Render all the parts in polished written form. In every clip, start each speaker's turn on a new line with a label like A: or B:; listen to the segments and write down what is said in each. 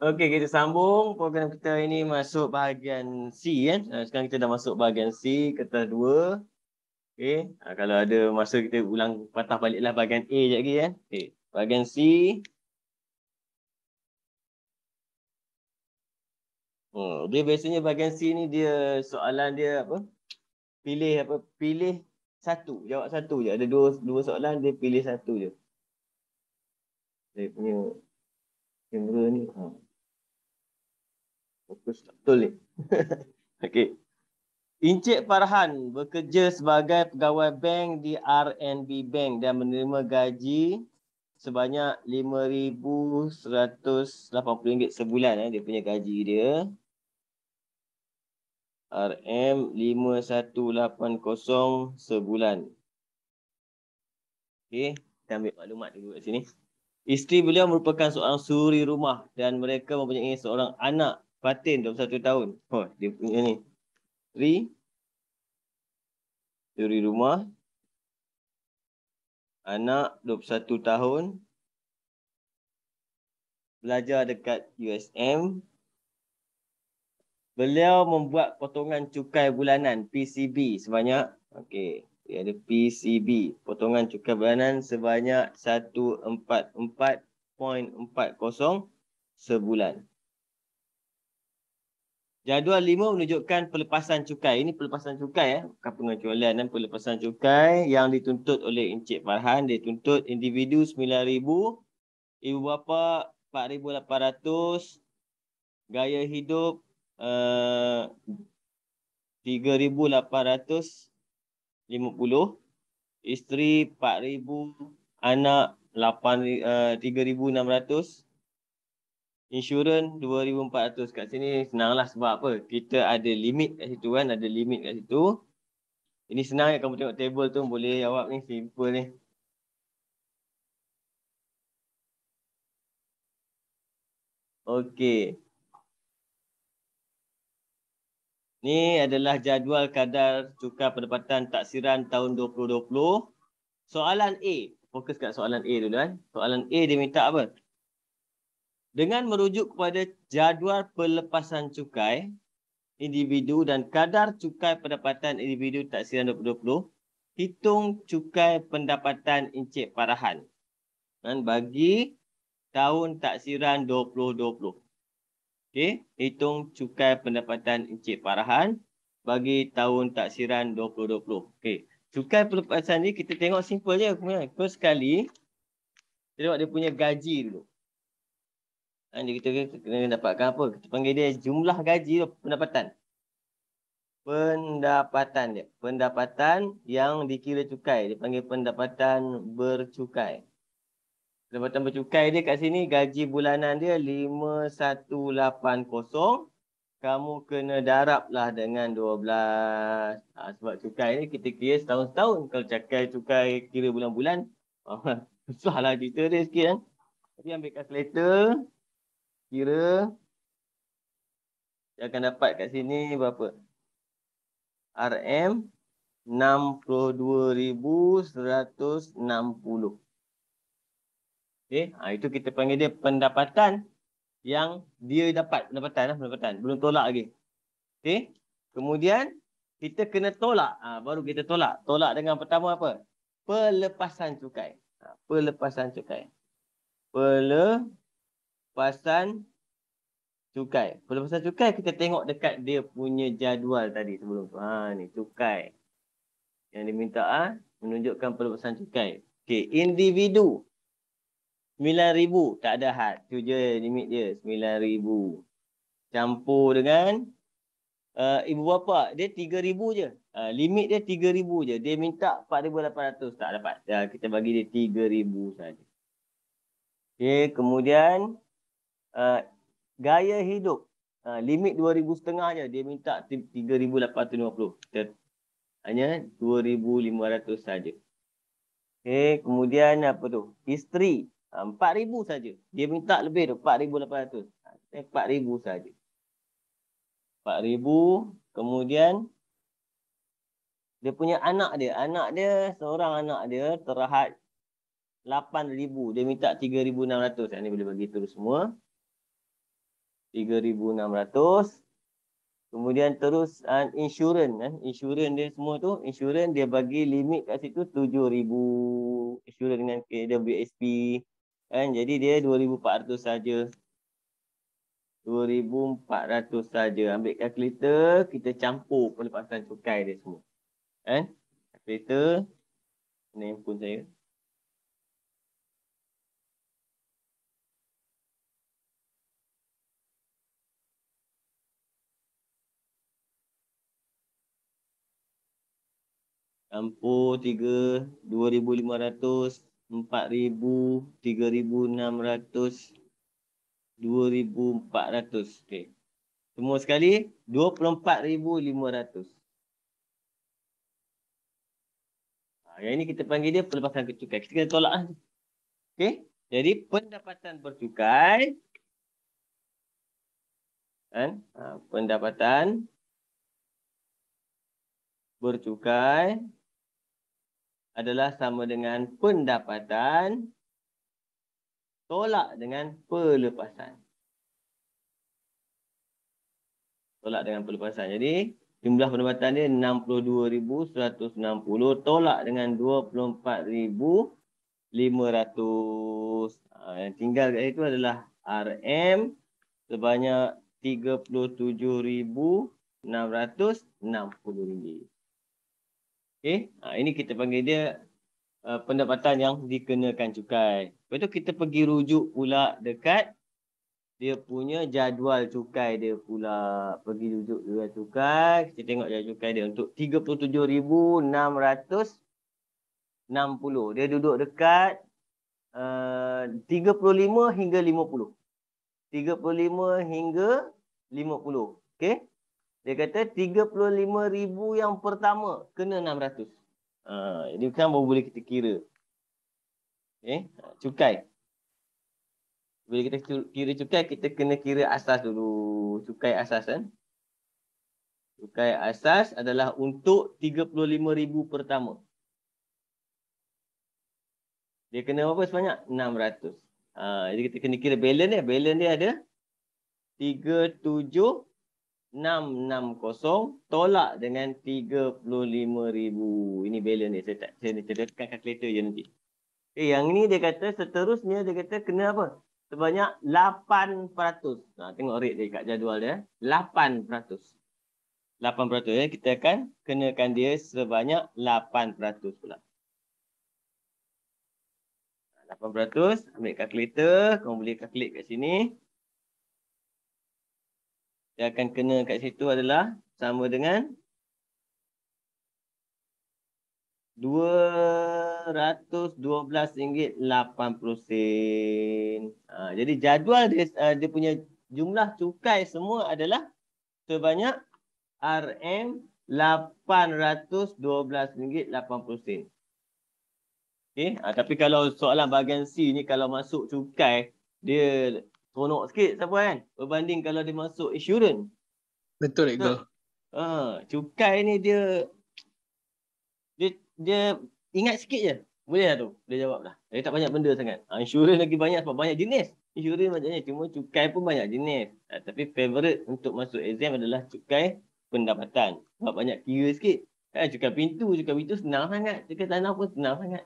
A: Okey, kita sambung program kita ini masuk bahagian C kan. Sekarang kita dah masuk bahagian C, kertas 2. Okey, kalau ada masa kita ulang patah baliklah bahagian A sekejap lagi kan. Okey, bahagian C. Dia biasanya bahagian C ni dia soalan dia apa? Pilih satu, jawab satu je. Ada dua soalan, dia pilih satu je. Dia punya kamera ni. Fokus tak betul ni. Okey. Encik Farhan bekerja sebagai pegawai bank di RNB Bank dan menerima gaji sebanyak RM5,180 sebulan. Dia punya gaji dia. RM5,180 sebulan. Okey, kita ambil maklumat dulu kat sini. Isteri beliau merupakan seorang suri rumah dan mereka mempunyai seorang anak Fatin 21 tahun. Oh, dia punya ni. Suri rumah. Anak 21 tahun. Belajar dekat USM. Beliau membuat potongan cukai bulanan PCB sebanyak, okey, dia ada PCB, potongan cukai bulanan sebanyak 144.40 sebulan. Jadual 5 menunjukkan pelepasan cukai. Ini pelepasan cukai bukan pengecualian dan pelepasan cukai yang dituntut oleh Encik Farhan. Dia tuntut individu 9,000, ibu bapa 4,800, gaya hidup 3,850, isteri 4,000, anak 3,600, insurans 2,400. Kat sini senanglah sebab apa? Kita ada limit kat situ kan, ada limit kat situ. Ini senang kamu tengok table tu boleh jawab ni, simple ni. Okey. Ni adalah jadual kadar cukai pendapatan taksiran tahun 2020. Soalan A. Fokus kat soalan A dulu kan. Soalan A dia minta apa? Dengan merujuk kepada jadual pelepasan cukai individu dan kadar cukai pendapatan individu taksiran 2020, hitung cukai pendapatan Encik Farhan bagi tahun taksiran 2020. Okey, hitung cukai pendapatan Encik Farhan bagi tahun taksiran 2020. Okey, cukai pelepasan ni kita tengok simple je. First sekali, kita tengok dia punya gaji dulu. Kita kena dapatkan apa? Kita panggil dia jumlah gaji tu, pendapatan. Pendapatan dia. Pendapatan yang dikira cukai. Dia panggil pendapatan bercukai. Pendapatan bercukai dia kat sini, gaji bulanan dia 5,180. Kamu kena darablah dengan 12. Sebab cukai ni kita kira setahun-setahun. Kalau cukai kira bulan-bulan, susahlah cerita dia sikit kan. Jadi ambil kalkulator. Kira dia akan dapat kat sini berapa? RM 62,160. Okey, itu kita panggil dia pendapatan yang dia dapat. Pendapatan. Belum tolak lagi. Okey. Kemudian kita kena tolak. Baru kita tolak. Tolak dengan pertama apa? Pelepasan cukai. Pelepasan cukai. Pelepasan cukai kita tengok dekat dia punya jadual tadi sebelum tu. Ni cukai. Yang diminta menunjukkan pelepasan cukai. Okey, individu 9,000 tak ada had. Tu je limit dia 9,000. Campur dengan ibu bapa dia 3,000 je. Limit dia 3,000 je. Dia minta 4,800 tak dapat. Kita bagi dia 3,000 saja. Okey, kemudian gaya hidup. Limit 2,500 je. Dia minta 3,850. Kita hanya 2,500 saja. Okey, kemudian apa tu? Isteri 4,000 saja. Dia minta lebih tu 4,800. 4,000 saja. 4,000. Kemudian dia punya anak dia seorang anak dia terhad 8,000. Dia minta 3,600. Ini boleh bagi terus semua. 3,600. Kemudian terus insurans kan. Insurans dia semua tu, insurans dia bagi limit kat situ 7,000 insurans dengan KWSP kan. Jadi dia 2,400 saja. 2,400 saja. Ambil kalkulator, kita campur pelepasan cukai dia semua. Kan? Kalkulator. Ini handphone saya. Campur 2,500, 4,000, 3,600, 2,400. Okey. Semua sekali 24,500. Yang ini kita panggil dia pelepasan cukai. Kita kena tolak lah. Okey. Jadi pendapatan bercukai kan? Pendapatan bercukai adalah sama dengan pendapatan tolak dengan pelepasan. Tolak dengan pelepasan. Jadi jumlah pendapatan dia 62,160 tolak dengan 24,500. Yang tinggal kat situ adalah RM sebanyak RM37,660. Okey, ini kita panggil dia pendapatan yang dikenakan cukai. Lepas tu kita pergi rujuk pula dekat dia punya jadual cukai dia pula. Pergi rujuk jadual cukai, kita tengok jadual cukai dia untuk 37,660. Dia duduk dekat 35 hingga 50. 35 hingga 50. Okey. Dia kata 35,000 yang pertama kena 600. Jadi kan baru boleh kita kira. Okey, cukai. Bila kita kira cukai, kita kena kira asas dulu. Cukai asas kan. Cukai asas adalah untuk 35,000 pertama. Dia kena apa sebanyak? 600. Jadi kita kena kira balance dia. Balance dia ada 37,660 tolak dengan 35,000. Ini balance dia. Saya tekan kalkulator je nanti. Yang ni dia kata seterusnya dia kata kena apa? Sebanyak 8%. Tengok rate dia kat jadual dia. 8%. 8%. Kita akan kenakan dia sebanyak 8% pula. 8%. Ambil kalkulator. Kau boleh calculate kat sini. Dia akan kena kat situ adalah sama dengan RM212.80. Jadi jadual dia punya jumlah cukai semua adalah sebanyak RM812.80. Okey, tapi kalau soalan bahagian C ni kalau masuk cukai dia seronok sikit siapa kan berbanding kalau dia masuk insurans.
B: Betul Iqbal.
A: Cukai ni dia ingat sikit je. Boleh lah tu. Dia jawab lah. Dia tak banyak benda sangat. Insurans lagi banyak sebab banyak jenis. Insurans banyak jenis. Cuma cukai pun banyak jenis. Tapi favorite untuk masuk exam adalah cukai pendapatan. Sebab banyak kira sikit. Cukai pintu senang sangat. Cukai tanah pun senang sangat.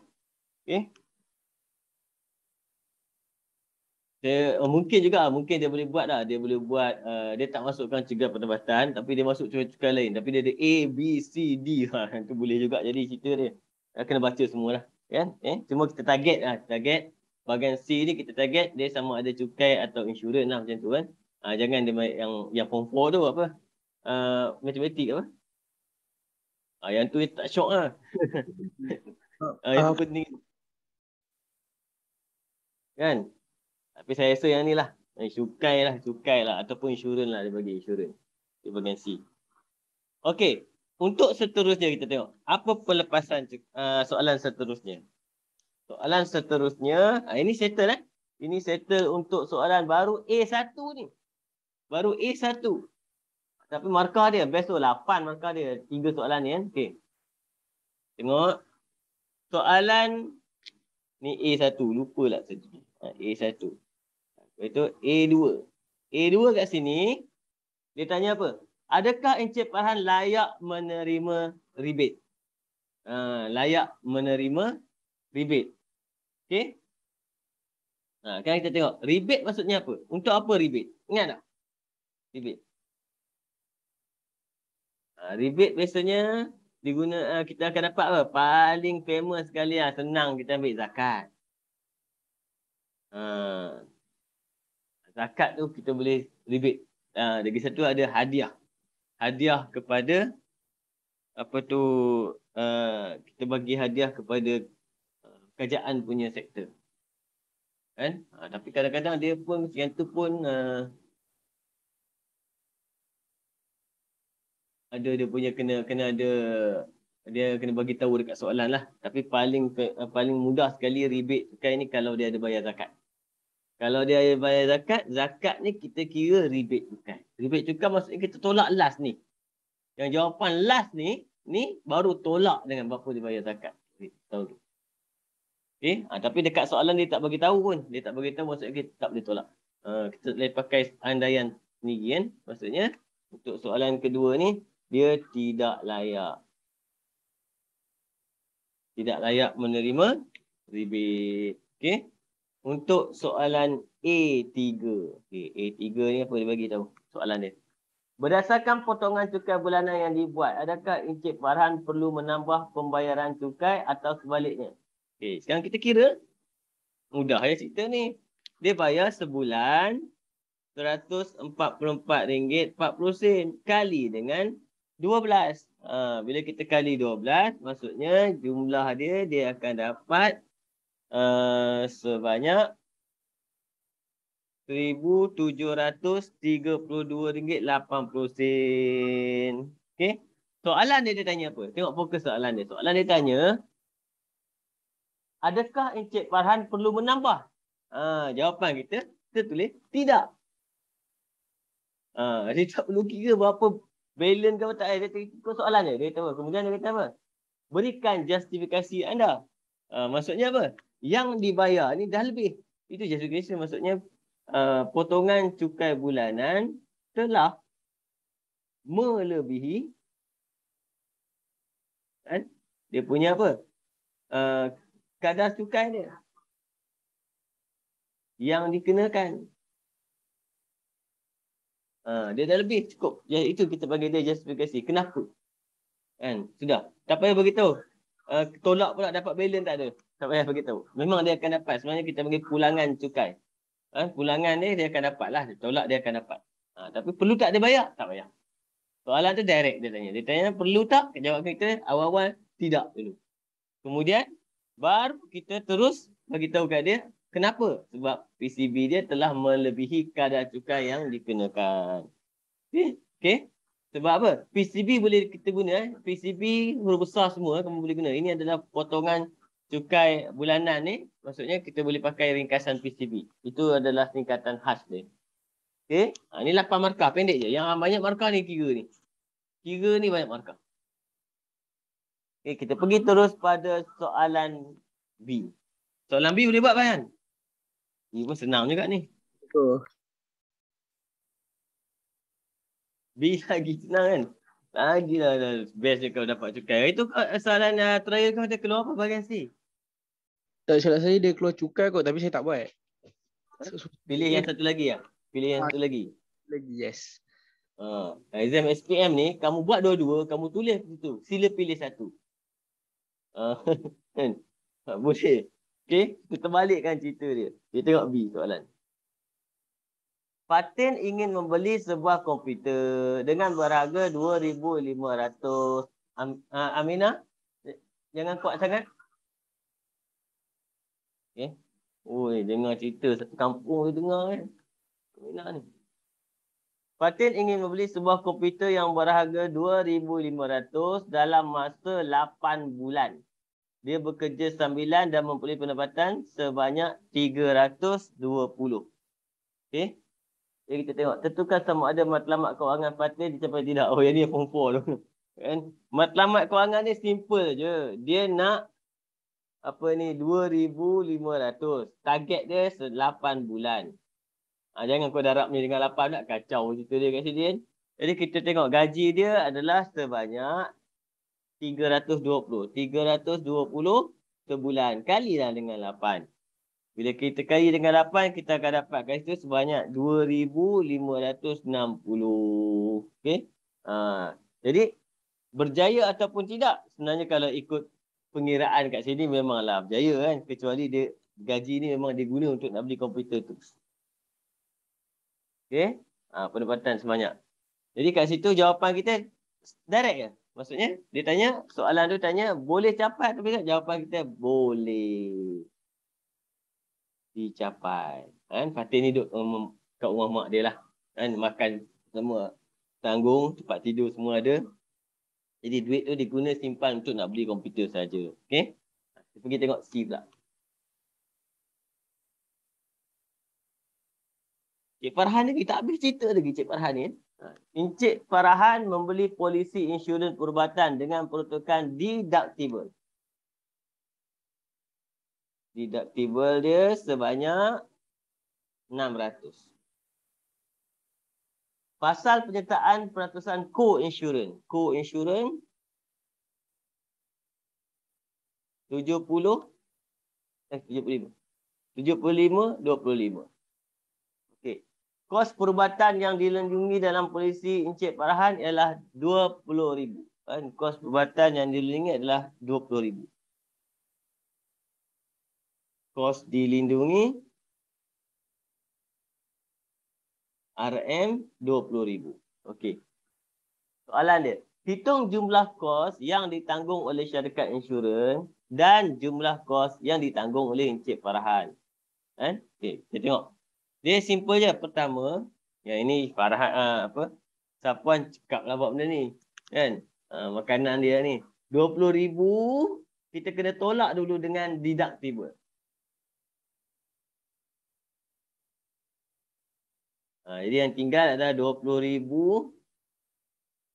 A: Okay. Mungkin juga, mungkin dia boleh buat lah. Dia boleh buat, dia tak masukkan cegah pendapatan. Tapi dia masuk cukai lain. Tapi dia ada A, B, C, D. Itu boleh juga jadi cerita dia. Kena baca semua lah. Kan? Cuma kita target lah. Target bahagian C ni kita target dia sama ada cukai atau insurans lah macam tu kan. Jangan dia yang form 4 tu apa. Matematik apa. Yang tu tak syok lah. Itu penting. Kan? Tapi saya rasa yang ni lah. Cukai lah. Ataupun insurans lah dia bagi insurans. Di bahagian C. Okey. Untuk seterusnya kita tengok. Apa pelepasan soalan seterusnya? Soalan seterusnya, ini settle eh. Ini settle untuk soalan baru A1 ni. Baru A1. Tapi markah dia, best tu 8 markah dia. 3 soalan ni kan. Okey. Tengok. Soalan ni A1. Lupa lah tadi. A1. Lepas tu A2. A2 kat sini, dia tanya apa? Adakah Encik Farhan layak menerima rebate? Layak menerima rebate. Okey? Sekarang kita tengok. Rebate maksudnya apa? Untuk apa rebate? Ingat tak? Rebate. Rebate biasanya kita akan dapat apa? Paling famous sekali lah. Senang kita ambil zakat. Zakat tu kita boleh rebate. Lagi satu ada hadiah. Hadiah kepada apa tu kita bagi hadiah kepada kerajaan punya sektor. Kan? Tapi kadang-kadang dia pun yang tu pun ada dia punya kena ada dia kena bagi tahu dekat soalan lah. Tapi paling mudah sekali rebate cukai ni kalau dia ada bayar zakat. Kalau dia ada bayar zakat, zakat ni kita kira rebate cukai. Rebate cukai maksudnya kita tolak last ni. Yang jawapan last ni baru tolak dengan berapa dia bayar zakat. Tahu tu. Okay? Tapi dekat soalan dia tak bagi tahu pun. Dia tak bagi tahu maksudnya kita tak boleh tolak. Kita boleh pakai andaian sendiri kan. Maksudnya untuk soalan kedua ni dia tidak layak. Tidak layak menerima rebate. Okey. Untuk soalan A3. Okay, A3 ni apa dia bagi tahu soalan dia. Berdasarkan potongan cukai bulanan yang dibuat, adakah Encik Farhan perlu menambah pembayaran cukai atau sebaliknya? Okey, sekarang kita kira. Mudah ya cerita ni. Dia bayar sebulan RM144.40 kali dengan 12. Bila kita kali 12, maksudnya jumlah dia akan dapat sebanyak RM1,732.80. Okey. Soalan dia tanya apa? Tengok fokus soalan dia. Soalan dia tanya, adakah Encik Farhan perlu menambah? Jawapan kita tulis tidak. Dia tak perlu kira berapa balance ke apa tak. Dia ikut soalan dia. Dia tahu. Kemudian dia kata apa? Berikan justifikasi anda. Maksudnya apa? Yang dibayar ni dah lebih. Itu justifikasi maksudnya potongan cukai bulanan telah melebihi kan? Dia punya apa? Kadar cukai dia yang dikenakan. Dia dah lebih cukup. Ya, itu kita bagi dia justifikasi. Kenapa? Kan? Sudah. Tak payah beritahu. Tolak pula dapat balance tak ada. Tak payah beritahu. Memang dia akan dapat. Sebenarnya kita bagi pulangan cukai. Pulangan dia akan dapat lah. Tolak dia akan dapat. Tapi perlu tak dia bayar? Tak payah. Soalan tu direct dia tanya. Dia tanya perlu tak? Jawab kita awal-awal tidak dulu. Kemudian baru kita terus bagi tahu kat dia kenapa? Sebab PCB dia telah melebihi kadar cukai yang dikenakan. Okey. Sebab apa? PCB boleh kita guna. PCB huruf besar semua kamu boleh guna. Ini adalah potongan cukai bulanan ni. Maksudnya kita boleh pakai ringkasan PCB. Itu adalah tingkatan khas dia. Okey. Ini 8 markah pendek je. Yang banyak markah ni kira ni. Kira ni banyak markah. Okay, kita pergi terus pada soalan B. Soalan B boleh buat kan? Ini pun senang juga ni.
B: Betul.
A: B lagi senang kan? Lagilah best je kalau dapat cukai. Itu soalan trial kau ada keluar apa bahagian C?
B: Tak silap saya dia keluar cukai kot tapi saya tak buat.
A: Pilih yang satu lagi ya? Pilih yang satu lagi?
B: Lagi, yes.
A: Exam SPM ni, kamu buat dua-dua, kamu tulis situ. Sila pilih satu. Kan? Boleh. Okey, kita balikkan cerita dia. Kita tengok B soalan. Fatin ingin membeli sebuah komputer dengan berharga 2,500. Aminah, jangan kuat sangat. Okey. Oi, dengar cerita satu kampung dia dengar kan. Aminah ni. Fatin ingin membeli sebuah komputer yang berharga 2,500 dalam masa 8 bulan. Dia bekerja sambilan dan mempunyai pendapatan sebanyak 320. Okey. Jadi kita tengok. Tentukan sama ada matlamat kewangan Fatin dicapai tidak. Oh, yang ni form 4 tu. Kan? Matlamat kewangan ni simple je. Dia nak apa ni 2,500. Target dia 8 bulan. Jangan kau darab ni dengan 8 nak kacau cerita dia kat sini kan. Jadi kita tengok gaji dia adalah sebanyak 320. 320 sebulan. Kalilah dengan 8. Bila kita kali dengan 8, kita akan dapat kat situ sebanyak 2,560. Okey. Jadi berjaya ataupun tidak, sebenarnya kalau ikut pengiraan kat sini memanglah berjaya kan. Kecuali dia gaji ni memang diguna untuk nak beli komputer tu. Okey. Pendapatan sebanyak. Jadi kat situ jawapan kita direct je. Maksudnya dia tanya, soalan tu tanya boleh capai tapi tak, jawapan kita boleh dicapai. Kan Fatin ni duduk kat rumah mak dia lah. Kan makan semua tanggung, tempat tidur semua ada. Jadi duit tu diguna simpan untuk nak beli komputer saja. Okey. Kita pergi tengok C pula. Cik Farhan ni kita habis cerita lagi Cik Farhan ni. Encik Farhan membeli polisi insurans perubatan dengan peruntukan deductible. Deductible dia sebanyak 600. Pasal penyertaan peratusan co-insurance. Co-insurance 75. 25. Okey. Kos perubatan yang dilindungi dalam polisi Encik Farhan ialah 20,000. Kan? Kos perubatan yang dilindungi adalah 20,000. Kos dilindungi RM 20,000. Okey. Soalan dia, hitung jumlah kos yang ditanggung oleh syarikat insurans dan jumlah kos yang ditanggung oleh Encik Farhan. Kan? Okey, kita tengok. Dia simple je. Pertama, yang ini Farhan Sapuan cakap lah buat benda ni. Kan? Makanan dia ni. 20,000 kita kena tolak dulu dengan deductible. Jadi yang tinggal adalah 20,000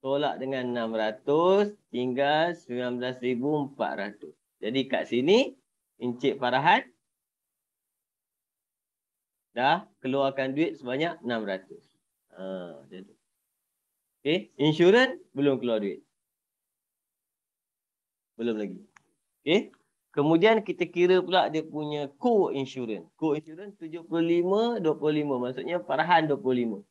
A: tolak dengan 600 tinggal 19,400. Jadi kat sini Encik Farhan dah keluarkan duit sebanyak 600. Okey, insurans belum keluar duit. Belum lagi. Okey. Kemudian kita kira pula dia punya co-insurance. Co-insurance 75, 25. Maksudnya Farhan 25.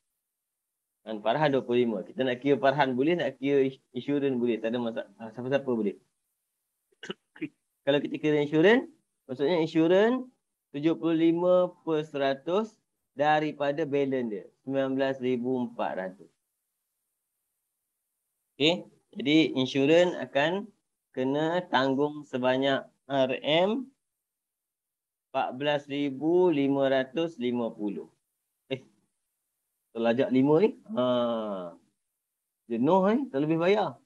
A: Dan Farhan 25. Kita nak kira Farhan boleh, nak kira insurans boleh. Tak ada masalah. Siapa-siapa boleh. Kalau kita kira insurans, maksudnya insurans 75% daripada balance dia. 19,400. Okey. Jadi insurans akan kena tanggung sebanyak RM 14,550. Terlajak 5 ni. Jenuh ni. Terlebih bayar.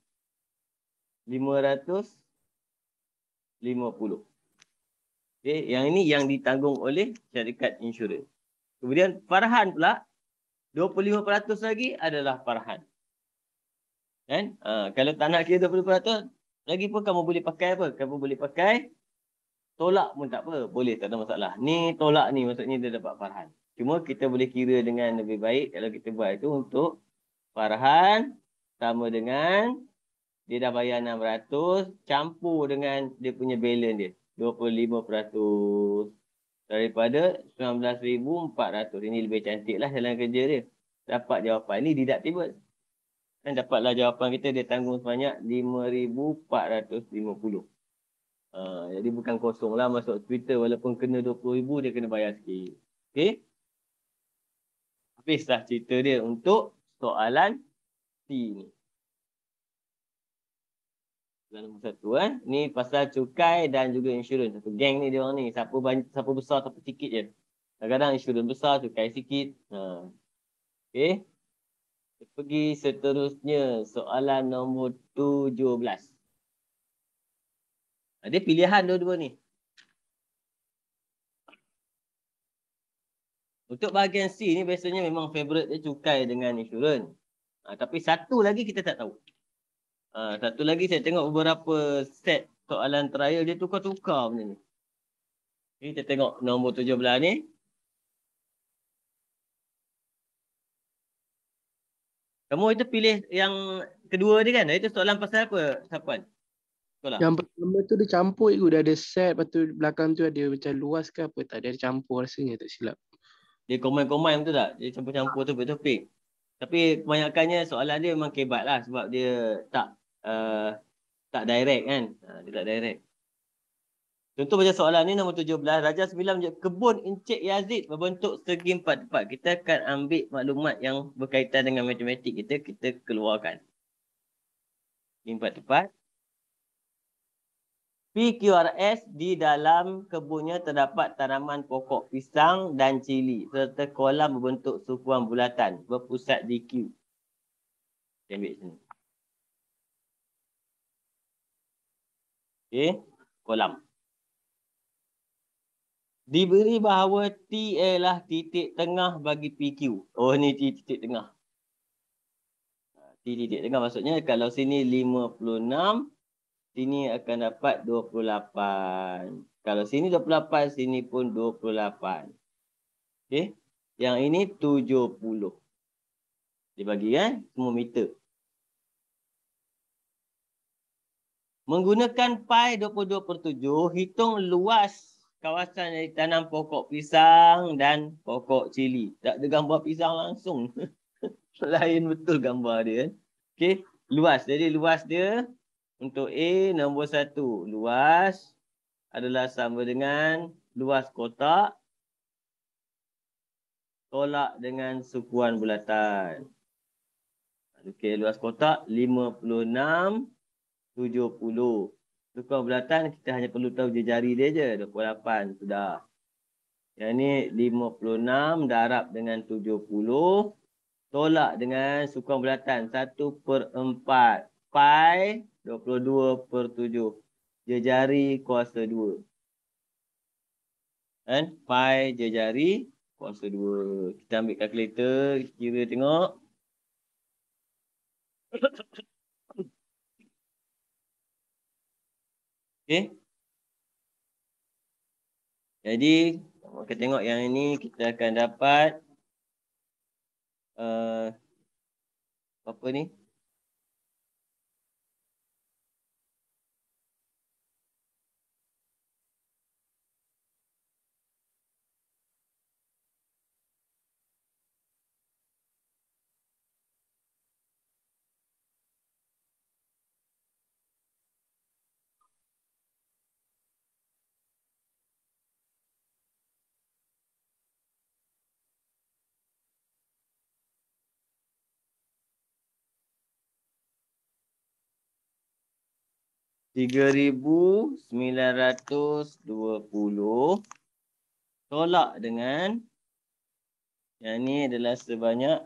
A: 550. Okay, yang ini yang ditanggung oleh syarikat insurans. Kemudian Farhan pula 25% lagi adalah Farhan. Kan? Kalau tak nak kira 20%, lagi pun kamu boleh pakai apa? Kamu boleh pakai tolak pun tak apa. Boleh, tak ada masalah. Ni tolak ni maksudnya dia dapat Farhan. Cuma kita boleh kira dengan lebih baik kalau kita buat itu untuk Farhan sama dengan dia dah bayar 600 campur dengan dia punya balance dia. 25% daripada 19,400. Ini lebih cantik lah jalan kerja dia. Dapat jawapan. Ini deductible. Dan dapatlah jawapan kita, dia tanggung sebanyak 5,450. Jadi bukan kosong lah masuk Twitter. Walaupun kena 20,000, dia kena bayar sikit. Okey. Habislah cerita dia untuk soalan C ni. Soalan nombor 1 ni pasal cukai dan juga insurans. Satu geng ni dia orang ni. Siapa besar, siapa sikit je. Kadang-kadang insurans besar, cukai sikit. Okey. Kita pergi seterusnya. Soalan nombor 17. Ada pilihan dua-dua ni. Untuk bahagian C ni biasanya memang favourite dia cukai dengan insurans. Tapi satu lagi kita tak tahu. Satu lagi saya tengok beberapa set soalan trial dia tukar-tukar benda ni. Okay, kita tengok nombor 17 ni. Kamu itu pilih yang kedua dia kan? Itu soalan pasal apa, Sapuan? Sekolah.
B: Yang pertama tu dia campur je, dah ada set, lepas tu belakang tu ada macam luas ke apa tak, dia ada campur rasanya tak silap.
A: Dia combine betul tak? Dia campur-campur topik-topik. Tapi kebanyakannya soalan dia memang kebat lah sebab dia tak tak direct kan. Dia tak direct. Contoh macam soalan ni nombor 17. Raja Sembilan menunjuk kebun Encik Yazid berbentuk segi empat tepat. Kita akan ambil maklumat yang berkaitan dengan matematik kita keluarkan. Segi empat tepat. PQRS di dalam kebunnya terdapat tanaman pokok pisang dan cili serta kolam berbentuk sukuan bulatan berpusat di Q. Kita ambil sini. Okey, kolam. Diberi bahawa T ialah titik tengah bagi PQ. Oh, ni titik tengah. T titik tengah maksudnya kalau sini 56, sini akan dapat 28. Kalau sini 28, sini pun 28. Okey. Yang ini 70. Dibagi kan, semua meter. Menggunakan pi 22/7, hitung luas kawasan yang ditanam pokok pisang dan pokok cili. Tak ada gambar pisang langsung. Lain betul gambar dia. Okey, luas. Jadi luas dia untuk A nombor 1. Luas adalah sama dengan luas kotak tolak dengan sukuan bulatan. Okey, luas kotak 56, 70. Sukuan bulatan kita hanya perlu tahu jari dia je. 28 sudah. Yang ni 56 darab dengan 70. Tolak dengan sukuan bulatan 1/4. Pi 22/7. Jari kuasa 2. Kan? Pi jari kuasa 2. Kita ambil kalkulator. Kira tengok. Okey. Jadi, kita tengok yang ini kita akan dapat apa ni? $3,920 tolak dengan yang ni adalah sebanyak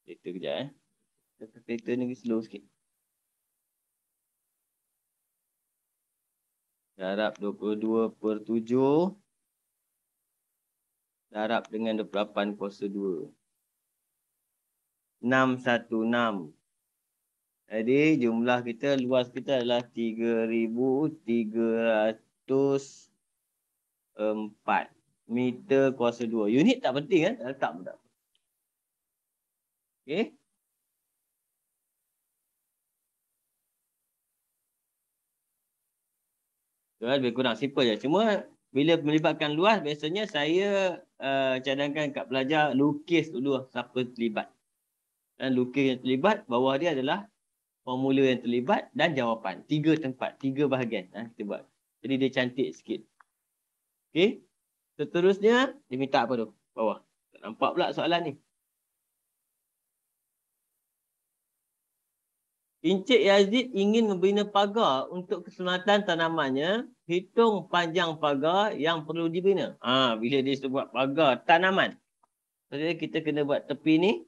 A: kejap kereta ni slow sikit. Darab 22/7 darab dengan 28/2. 616. Jadi jumlah kita, luas kita adalah 3,304 meter kuasa 2. Unit tak penting kan? Letak pun tak. Okey. Lebih kurang simple je. Cuma bila melibatkan luas, biasanya saya cadangkan kat pelajar lukis dulu siapa terlibat. Dan lukis yang terlibat, bawah dia adalah formula yang terlibat dan jawapan. 3 tempat, 3 bahagian kita buat. Jadi dia cantik sikit. Okey. Seterusnya, dia minta apa tu? Bawah. Tak nampak pula soalan ni. Encik Yazid ingin membina pagar untuk keselamatan tanamannya. Hitung panjang pagar yang perlu dibina. Bila dia sebut pagar tanaman. Jadi kita kena buat tepi ni.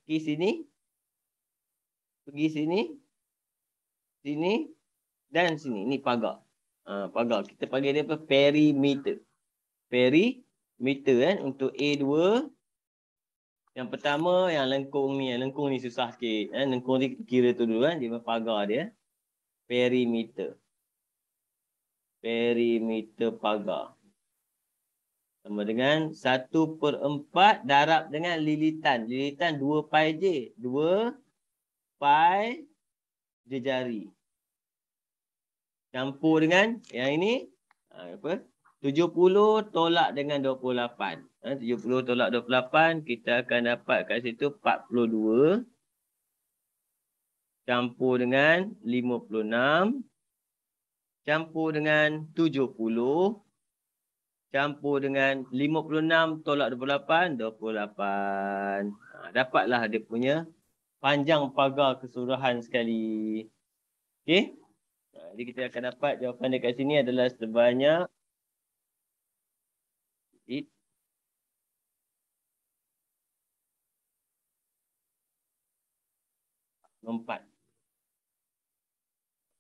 A: Pergi sini. Pergi sini. Sini. Dan sini. Ni pagar. Pagar. Kita panggil dia apa? Perimeter. Perimeter kan. Untuk A2. Yang pertama yang lengkung ni. Yang lengkung ni susah sikit. Lengkung ni kira tu dulu kan. Dia pagar dia. Perimeter. Perimeter pagar. Sama dengan 1/4 darab dengan lilitan. Lilitan 2 pi je. 2 pi jejari. Campur dengan yang ini. Apa? 70 tolak dengan 28. 70 tolak 28. Kita akan dapat kat situ 42. Campur dengan 56. Campur dengan 70. Campur dengan 56 tolak 28, 28. Dapatlah dia punya panjang pagar keseluruhan sekali. Okey. Jadi kita akan dapat jawapan dekat sini adalah sebanyak 4.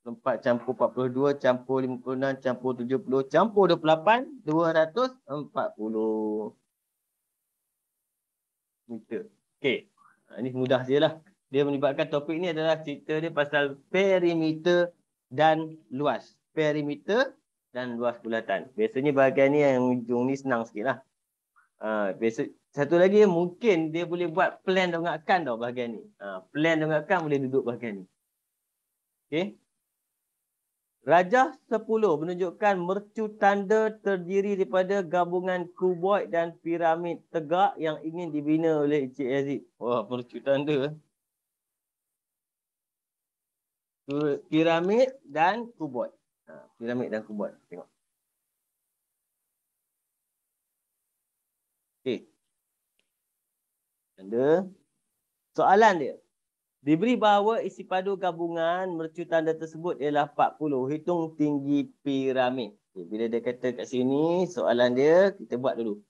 A: 4 campur 42, campur 56, campur 70, campur 28, 240 meter. Okey. Ini mudah je lah. Dia melibatkan topik ni adalah cerita dia pasal perimeter dan luas. Perimeter dan luas bulatan. Biasanya bahagian ni yang ujung ni senang sikit lah. Biasa, satu lagi mungkin dia boleh buat plan dongakkan tau bahagian ni. Plan dongakkan boleh duduk bahagian ni. Okey. Rajah 10 menunjukkan mercu tanda terdiri daripada gabungan kuboid dan piramid tegak yang ingin dibina oleh Encik Yazid. Wah, mercu tanda. Piramid dan kuboid. Piramid dan kuboid. Tengok. Okey. Tanda. Soalan dia. Diberi bahawa isi padu gabungan mercu tanda tersebut ialah 40. Hitung tinggi piramid. Okay, bila dia kata kat sini, soalan dia, kita buat dulu.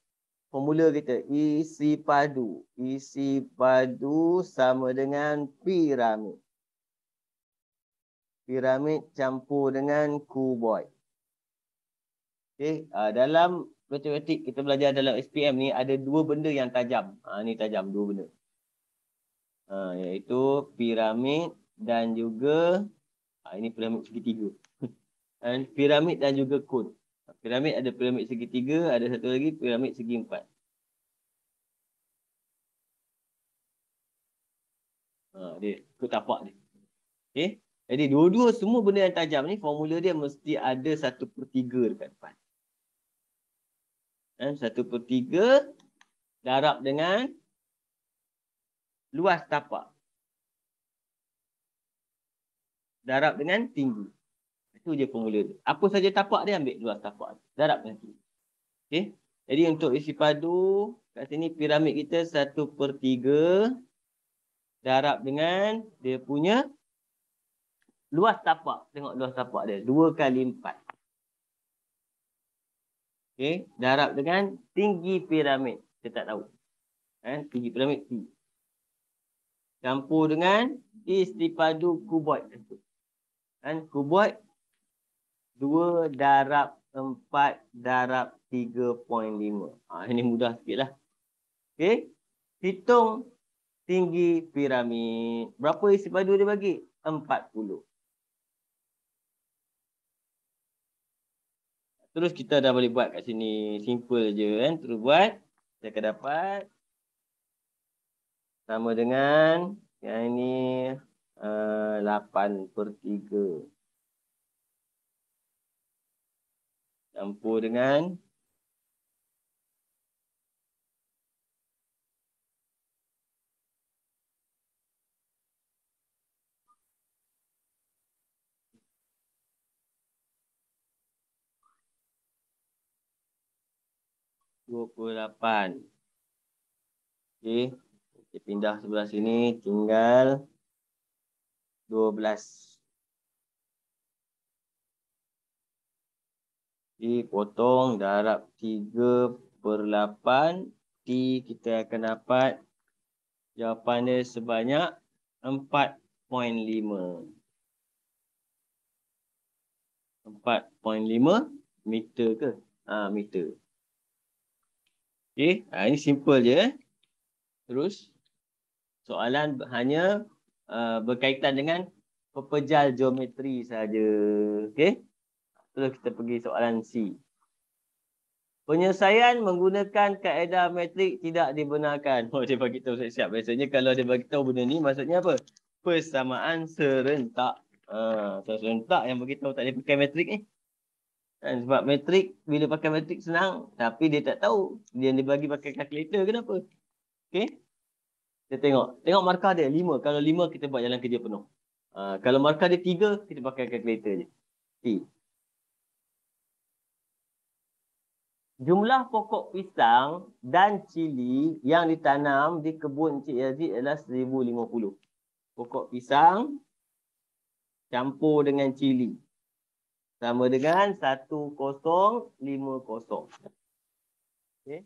A: Formula kita, isi padu. Isi padu sama dengan piramid. Piramid campur dengan kuboid. Okay, dalam matematik kita belajar dalam SPM ni ada dua benda yang tajam. Ni tajam, dua benda. Iaitu piramid dan juga ini piramid segitiga. Dan piramid dan juga kon. Piramid ada piramid segitiga, ada satu lagi piramid segi empat. Dia ikut tapak dia. Okey. Jadi dua-dua semua benda yang tajam ni formula dia mesti ada 1/3 dekat depan. 1/3 darab dengan luas tapak. Darab dengan tinggi. Itu je formula dia. Apa saja tapak dia ambil luas tapak. Darab dengan tinggi. Okey. Jadi untuk isi padu kat sini piramid kita 1/3 darab dengan dia punya luas tapak. Tengok luas tapak dia. 2 kali 4. Okey. Darab dengan tinggi piramid. Kita tak tahu. Tinggi piramid T. Campur dengan isi padu kuboid. Kuboid 2 darab 4 darab 3.5. Ini mudah sikit lah. Okey. Hitung tinggi piramid. Berapa isi padu dia bagi? 40. Terus kita dah boleh buat kat sini. Simple je kan. Terus buat. Kita akan dapat. Sama dengan yang ini 8/3. Campur dengan (28). Okey. Kita pindah sebelah sini. Tinggal 12. Potong darab 3/8. T kita akan dapat jawapan dia sebanyak 4.5. 4.5 meter ke? Meter. Okey, ini simple je. Terus soalan hanya berkaitan dengan pepejal geometri saja. Okey. Terus kita pergi soalan C. Penyelesaian menggunakan kaedah metrik tidak dibenarkan. Oh, dia bagi tahu siap-siap. Biasanya kalau dia bagi tahu benda ni maksudnya apa? Persamaan serentak. Serentak yang bagi tahu tak boleh pakai metrik ni. Kan? Sebab metrik, bila pakai metrik senang. Tapi dia tak tahu. Dia dibagi pakai kalkulator kenapa? Okey. Kita tengok. Tengok markah dia 5. Kalau 5 kita buat jalan kerja penuh. Kalau markah dia 3, kita pakai kalkulator je. Okay. Jumlah pokok pisang dan cili yang ditanam di kebun Encik Yazid adalah 1050. Pokok pisang campur dengan cili. Sama dengan 1050. Okay.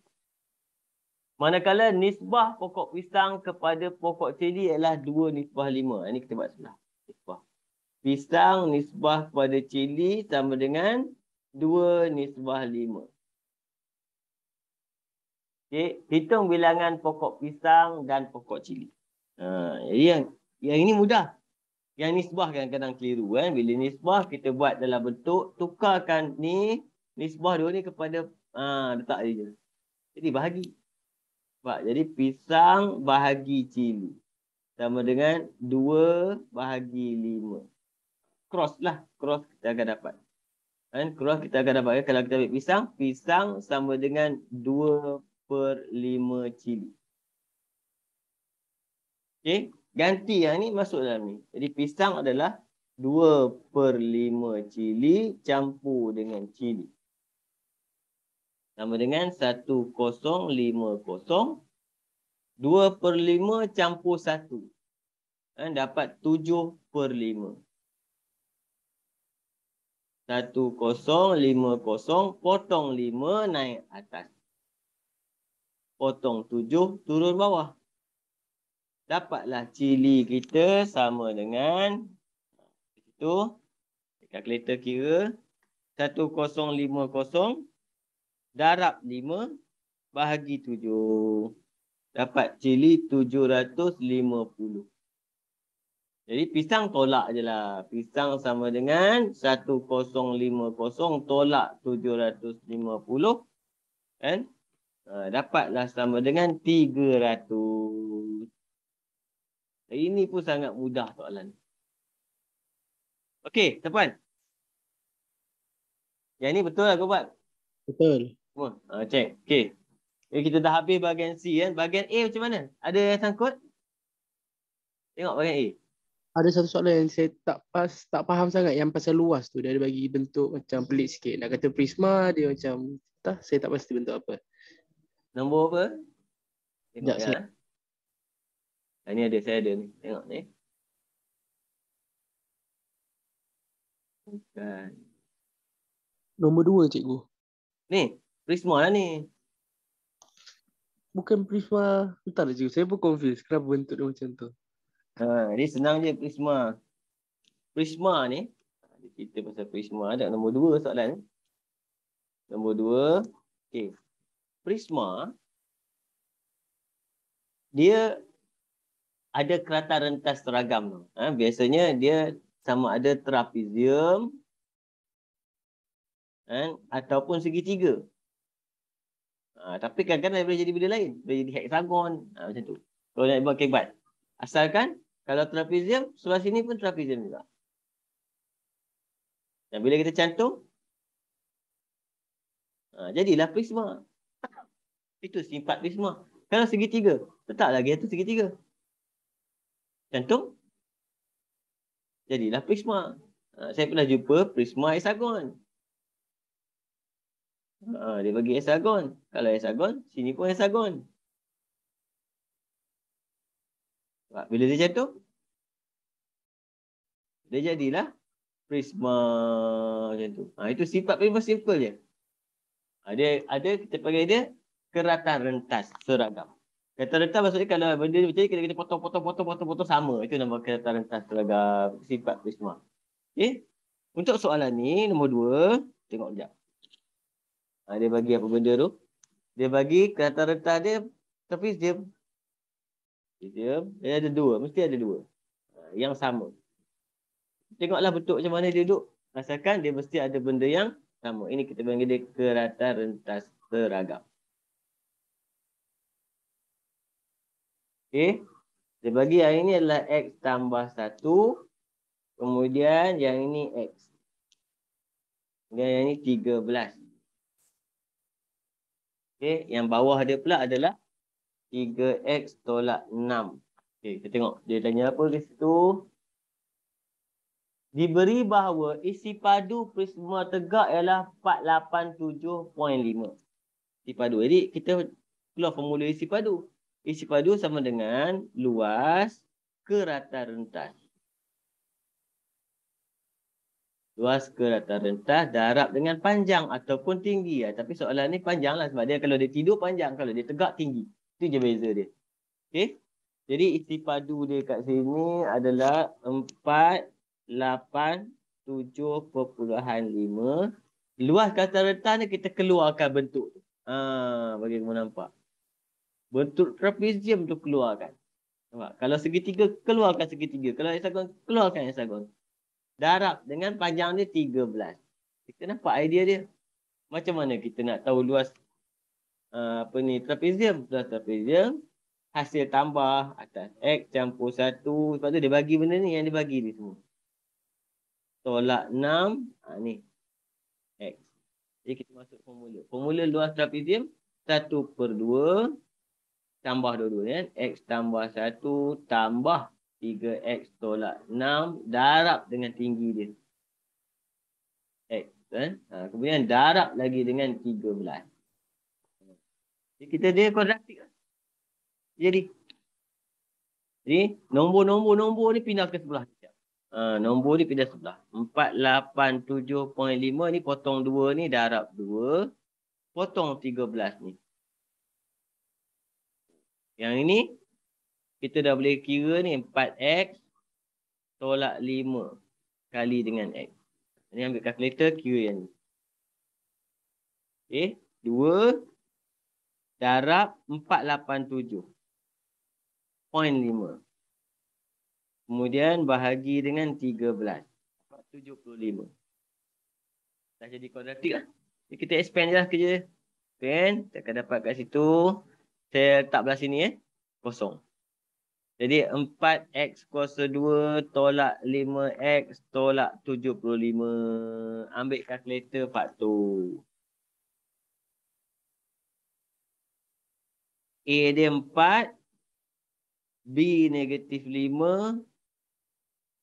A: Manakala nisbah pokok pisang kepada pokok cili adalah 2:5. Ini kita buat sebelah. Nisbah. Pisang nisbah kepada cili sama dengan 2:5. Okay. Hitung bilangan pokok pisang dan pokok cili. Jadi yang ini mudah. Yang nisbah kadang-kadang keliru kan. Bila nisbah kita buat dalam bentuk tukarkan ni nisbah dua ni kepada letak dia je. Jadi bahagi. Jadi pisang bahagi cili sama dengan 2/5. Cross lah. Cross kita akan dapat. Kan? Cross kita akan dapat. Kalau kita ambil pisang, pisang sama dengan 2/5 cili. Okey. Ganti yang ni masuk dalam ni. Jadi pisang adalah 2/5 cili campur dengan cili. Sama dengan 1050. 2/5 campur 1. Dapat 7/5. 1050 potong 5 naik atas. Potong 7 turun bawah. Dapatlah cili kita sama dengan itu. Kalkulator kira 1050 darab 5 bahagi 7. Dapat cili 750. Jadi pisang tolak je lah. Pisang sama dengan 1050 tolak 750. Kan? Dapatlah sama dengan 300. Ini pun sangat mudah soalan. Okey, Tapuan. Yang ni betul lah kau buat?
B: Betul.
A: Check. Okey. Kita dah habis bahagian C kan. Bahagian A macam mana? Ada yang sangkut? Tengok bahagian A.
B: Ada satu soalan yang saya tak faham sangat yang pasal luas tu. Dia ada bagi bentuk macam pelik sikit. Nak kata prisma, dia macam saya tak pasti bentuk apa.
A: Nombor apa? Tengok
B: Sekejap,
A: ya. Ini ada, saya ada ni. Tengok ni. Bukan.
B: Nombor 2 cikgu.
A: Ni, prisma lah ni.
B: Bukan prisma. Entah lah cikgu. Saya pun confused. Kenapa bentuk dia macam tu?
A: Ni senang je prisma. Prisma ni. Kita pasal prisma. Ada nombor 2 soalan. Nombor 2. Okey. Prisma. Dia ada kerata rentas seragam. Biasanya dia sama ada trapezium ataupun segitiga. Tapi kadang-kadang boleh jadi benda lain. Boleh jadi heksagon. Macam tu. Kalau nak buat kebat. Asalkan kalau trapezium, sebelah sini pun trapezium juga. Dan bila kita cantum, jadilah prisma. Itu sifat prisma. Kalau segitiga, letak lagi atas segitiga. Cantum, jadilah prisma. Saya pernah jumpa prisma heksagon. Dia bagi heksagon. Kalau heksagon, sini pun heksagon. Bila dia cantum, dia jadilah prisma macam tu. Itu sifat prisma simple je. Ada kita panggil dia kerata rentas seragam. Kerata rentas maksudnya kalau benda macam ni kita potong sama. Itu nama kerata rentas seragam, sifat prisma. Okey. Untuk soalan ni nombor 2, tengok sekejap. Dia bagi apa benda tu? Dia bagi kerata rentas dia trapezium. Dia ada 2, mesti ada 2. Yang sama. Tengoklah bentuk macam mana dia duduk. Rasakan dia mesti ada benda yang sama. Ini kita panggil dia kerata rentas seragam. Okey. Dia bagi yang ini adalah X tambah 1. Kemudian yang ini X. Kemudian yang ini 13. Okey. Yang bawah dia pula adalah 3X tolak 6. Okey, kita tengok. Dia tanya apa di situ. Diberi bahawa isi padu prisma tegak ialah 487.5. Isi padu. Jadi kita keluar formula isi padu. Isi padu sama dengan luas ke rata rentas. Luas ke rata rentas darab dengan panjang ataupun tinggi. Tapi soalan ni panjang lah sebab dia kalau dia tidur panjang. Kalau dia tegak tinggi. Itu je beza dia. Okey. Jadi isi padu dia kat sini adalah 487.5. Luas kata rentas ni kita keluarkan bentuk tu. Bagi kamu nampak. Bentuk trapezium tu keluarkan. Nampak? Kalau segitiga, keluarkan segitiga. Kalau hexagon, keluarkan hexagon. Darab dengan panjang dia 13. Kita nampak idea dia. Macam mana kita nak tahu luas trapezium? Luas trapezium. Hasil tambah atas X campur 1. Sebab tu dia bagi benda ni yang dia bagi ni semua. Tolak 6. Ni. X. Jadi kita masuk formula. Formula luas trapezium 1/2 tambah 2 kan. X tambah 1 tambah 3X tolak 6 darab dengan tinggi dia. X kan. Kemudian darab lagi dengan 13. Jadi kita dia kuadratik lah. Jadi nombor ni pindah ke sebelah. Nombor ni pindah sebelah. 487.5 ni potong 2 ni darab 2. Potong 13 ni. Yang ini kita dah boleh kira ni 4X tolak 5 kali dengan X. Ini ambil kalkulator kira yang ni. Okey. 2 darab 487.5. Kemudian bahagi dengan 13. 475. Dah jadi kuadratik lah. Jadi kita expand je lah kerja. Kan? Kita akan dapat kat situ. Saya letak belah sini kosong. Jadi 4X kuasa 2 tolak 5X tolak 75. Ambil kalkulator faktor. A dia 4. B negatif 5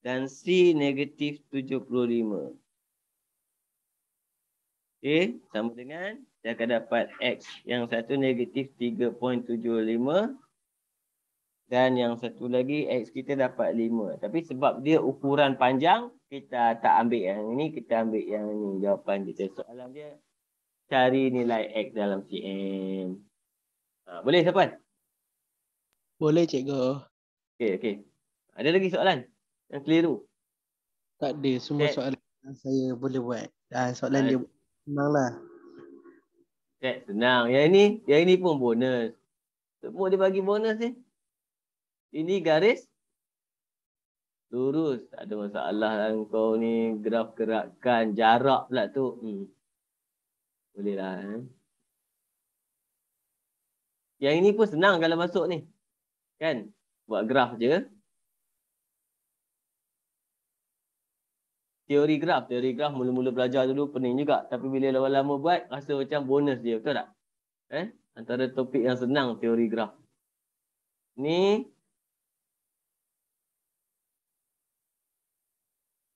A: dan C negatif 75. Okey, sama dengan dia akan dapat X yang satu negatif 3.75 dan yang satu lagi X kita dapat 5. Tapi sebab dia ukuran panjang, kita tak ambil yang ini, kita ambil yang ini. Jawapan kita. Soalan dia cari nilai X dalam cm. Boleh siapa?
B: Boleh cikgu.
A: Okey. Ada lagi soalan yang keliru?
B: Tak ada. Semua soalan saya boleh buat. Soalan dia senang lah.
A: Senang. Yang ini pun bonus. Semua dia bagi bonus ni. Ini garis lurus. Tak ada masalah lah kau ni. Graf gerakan jarak pula tu. Boleh lah. Yang ini pun senang kalau masuk ni. Kan? Buat graf je. Teori graf mula-mula belajar dulu pening juga. Tapi bila lama-lama buat, rasa macam bonus dia. Betul tak? Antara topik yang senang teori graf. Ni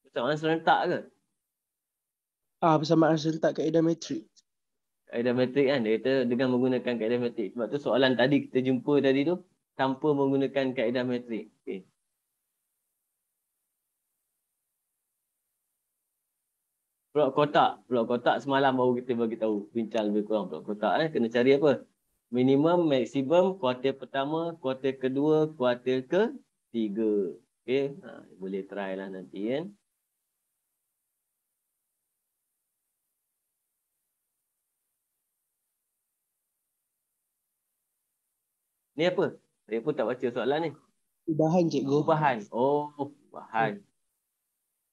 A: persamaan serentak ke?
B: Persamaan serentak kaedah metrik.
A: Kaedah metrik kan? Dia kata dengan menggunakan kaedah metrik. Sebab tu soalan tadi kita jumpa tadi tu tanpa menggunakan kaedah metrik. Okay. Blok kotak semalam baru kita bagi tahu. Bincang lebih kurang blok kotak. Kena cari apa? Minimum, maksimum, kuartil pertama, kuartil kedua, kuartil ketiga. Okay. Boleh try lah nanti kan. Ni apa? Saya pun tak baca soalan ni.
B: Ubahan cikgu.
A: Ubahan. Ubahan.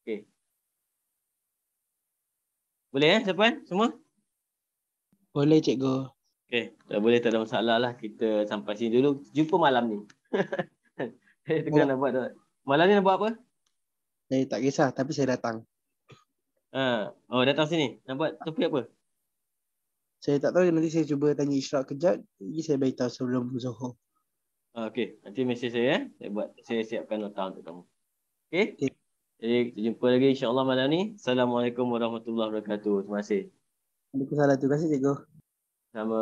A: Okay. Boleh siapa semua?
B: Boleh cikgu.
A: Okay, tak boleh, tak ada masalah lah. Kita sampai sini dulu. Jumpa malam ni. Saya tengah nak buat tu. Malam ni nak buat apa?
B: Saya tak kisah tapi saya datang.
A: Oh, datang sini. Nak buat topik apa?
B: Saya tak tahu, nanti saya cuba tanya Ishraq kejap. Jadi saya beritahu sebelum Zohor.
A: Okay, nanti mesej saya. Saya siapkan nota untuk kamu. Okay?
B: Okay.
A: Jadi, kita jumpa lagi insyaAllah malam ni. Assalamualaikum warahmatullahi wabarakatuh. Terima kasih.
B: Waalaikumsalam. Terima kasih cikgu.
A: Sama.